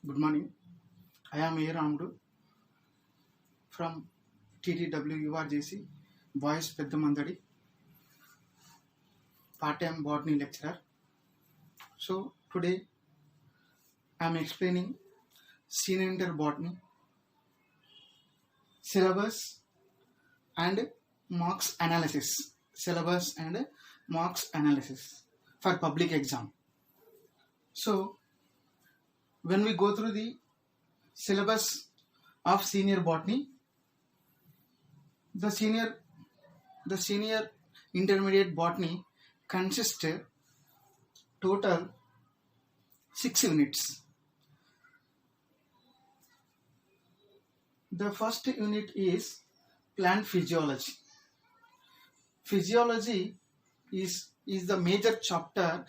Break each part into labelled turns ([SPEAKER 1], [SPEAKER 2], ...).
[SPEAKER 1] Good morning. I am A. Ramudu from TTW URJC, Boys Peddamandadi, part-time botany lecturer. So today I am explaining senior inter botany syllabus and marks analysis. Syllabus and marks analysis for public exam. So when we go through the syllabus of senior botany, the senior intermediate botany consists total 6 units. The first unit is plant physiology. Physiology is the major chapter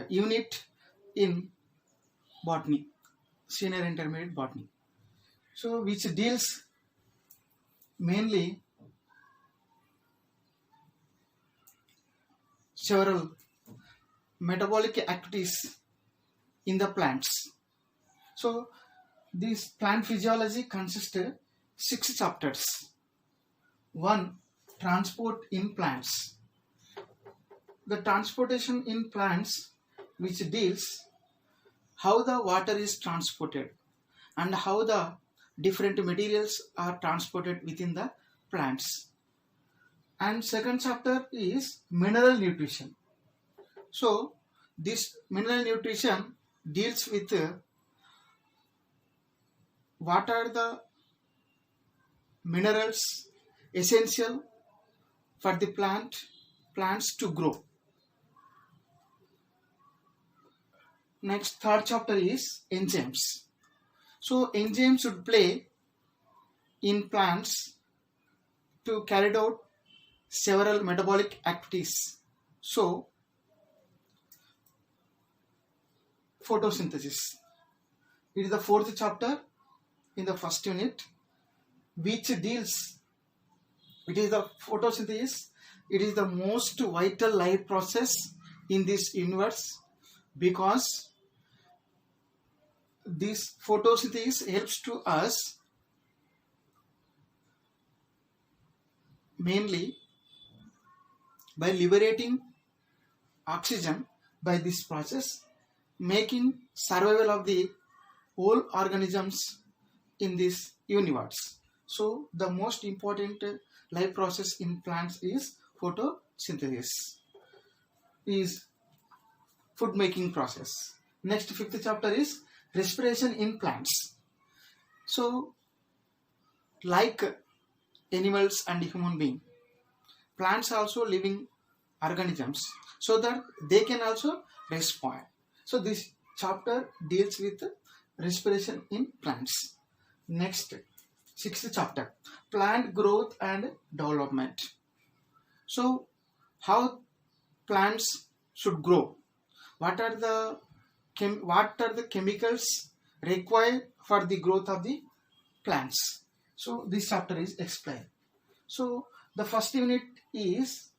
[SPEAKER 1] unit in botany, senior intermediate botany. So which deals mainly several metabolic activities in the plants. So this plant physiology consists of 6 chapters. 1. Transport in plants. The transportation in plants, which deals how the water is transported and how the different materials are transported within the plants. And second chapter is mineral nutrition. So this mineral nutrition deals with what are the minerals essential for the plants to grow. Next, third chapter is enzymes. So enzymes should play in plants to carry out several metabolic activities. So photosynthesis. It is the fourth chapter in the first unit, which deals, it is the photosynthesis. It is the most vital life process in this universe because this photosynthesis helps to us mainly by liberating oxygen by this process, making survival of the whole organisms in this universe. So the most important life process in plants is photosynthesis, is food making process. Next, fifth chapter is respiration in plants. So like animals and human being, plants also living organisms, so that they can also respond. So this chapter deals with respiration in plants. Next, sixth chapter, plant growth and development. So how plants should grow, what are the chemicals required for the growth of the plants. So this chapter is explained. So the first unit is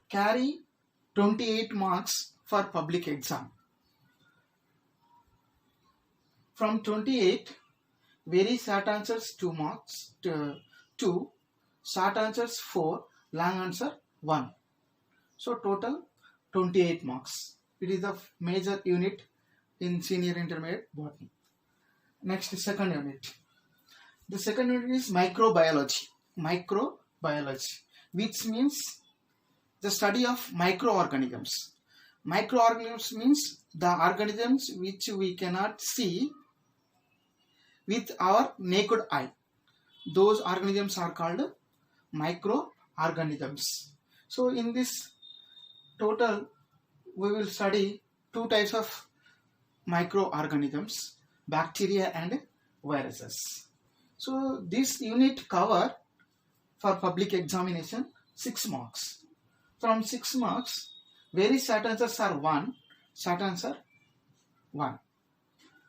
[SPEAKER 1] carry 28 marks for public exam. From 28, very short answers 2 marks, 2, short answers 4, long answer 1. So total 28 marks. It is the major unit in senior intermediate botany. Next, second unit. The second unit is microbiology. Microbiology, which means the study of microorganisms. Microorganisms means the organisms which we cannot see with our naked eye. Those organisms are called microorganisms. So in this total, we will study 2 types of microorganisms, bacteria and viruses. So this unit cover for public examination 6 marks. From 6 marks, very short answers are 1, short answer 1.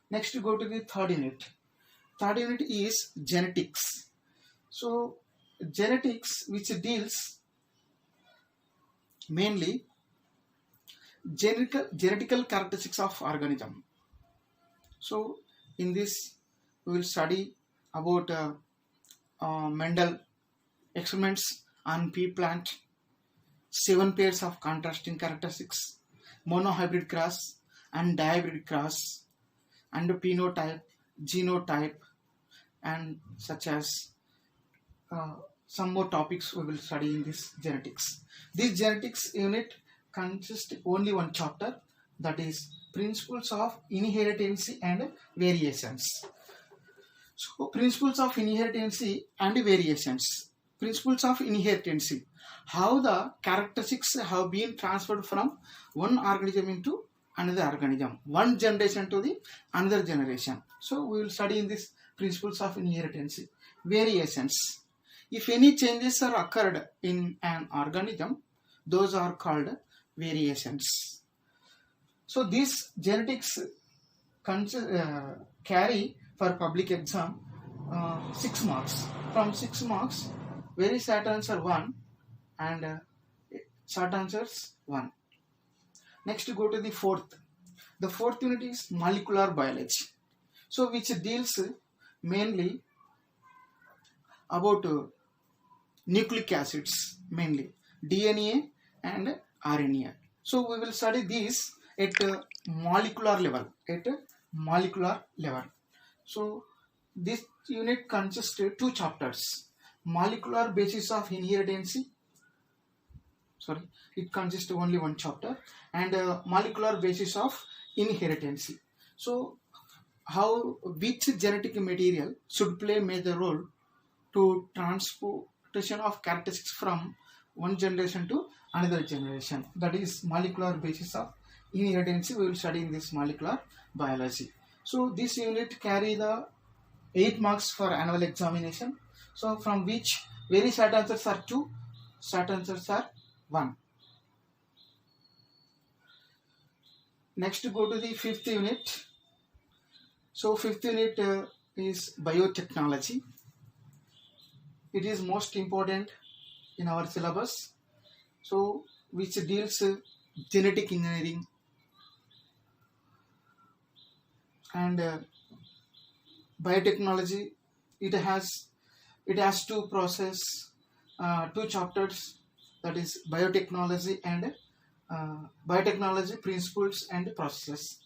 [SPEAKER 1] Next, we go to the third unit. Third unit is genetics. So genetics, which deals mainly genetical characteristics of organism. So in this we will study about Mendel experiments on pea plant, 7 pairs of contrasting characteristics, monohybrid cross and dihybrid cross, and phenotype, genotype, and such as some more topics we will study in this genetics. This genetics unit consists only one chapter, that is principles of inheritance and variations. So principles of inheritance and variations. Principles of inheritance. How the characteristics have been transferred from one organism into another organism, one generation to the another generation. So we will study in this principles of inheritance. Variations. If any changes are occurred in an organism, those are called variations. So these genetics carry for public exam 6 marks. From 6 marks, very short answer 1 and short answers 1. Next go to the fourth. The fourth unit is molecular biology. So which deals mainly about nucleic acids, mainly DNA and RNA. So we will study these at molecular level. So this unit consists of 2 chapters. Molecular basis of inheritance. It consists of only one chapter, and molecular basis of inheritance. So which genetic material should play major role to transportation of characteristics from one generation to another generation. That is molecular basis of inheritance. We will study in this molecular biology. So this unit carry the 8 marks for annual examination. So from which very short answers are 2, short answers are 1. Next go to the fifth unit. So fifth unit is biotechnology. It is most important in our syllabus. So which deals genetic engineering and biotechnology. It has 2 process, 2 chapters, that is biotechnology and biotechnology principles and processes.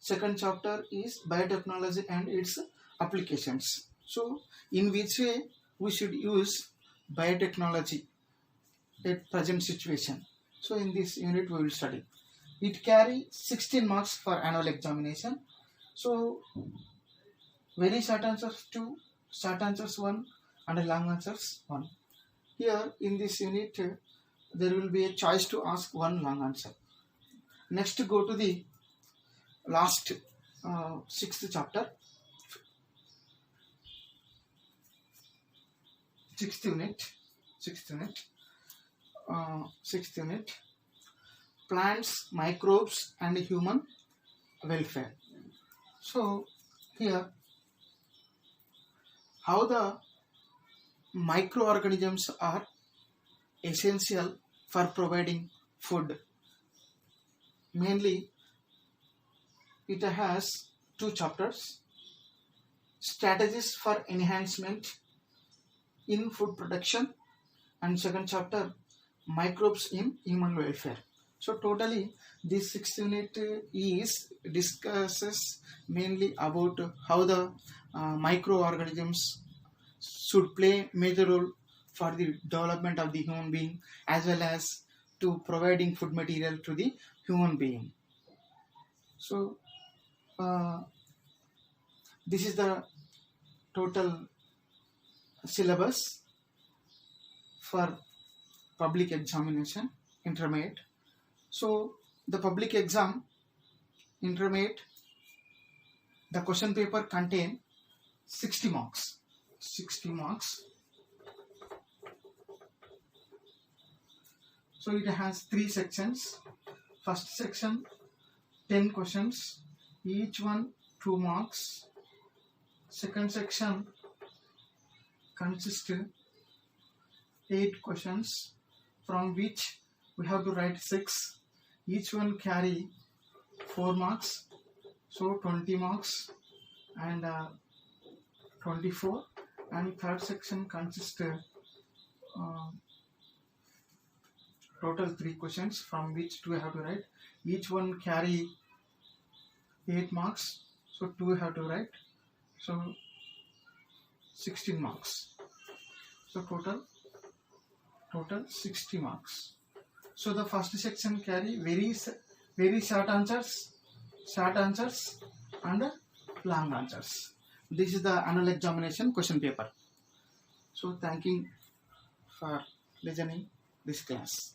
[SPEAKER 1] Second chapter is biotechnology and its applications. So in which way we should use biotechnology at present situation. So in this unit we will study. It carry 16 marks for annual examination. So very short answers 2, short answers 1 and long answers 1. Here in this unit there will be a choice to ask one long answer. Next go to the last 6th chapter, 6th unit, plants, microbes and human welfare. So here how the microorganisms are essential for providing food. Mainly it has 2 chapters, strategies for enhancement in food production, and second chapter, microbes in human welfare. So totally this 6th unit discusses mainly about how the microorganisms should play major role for the development of the human being as well as to providing food material to the human being. So this is the total syllabus for public examination intermediate. So the public exam intermediate, the question paper contain 60 marks. So it has 3 sections. First section 10 questions, each one 2 marks. Second section consists 8 questions, from which we have to write 6. Each one carry 4 marks, so 20 marks. and 24, and third section consists total 3 questions from which 2 have to write. Each one carry 8 marks, so 2 have to write, so 16 marks. So total 60 marks. So the first section carry very short answers, and long answers. This is the annual examination question paper. So thank you for listening this class.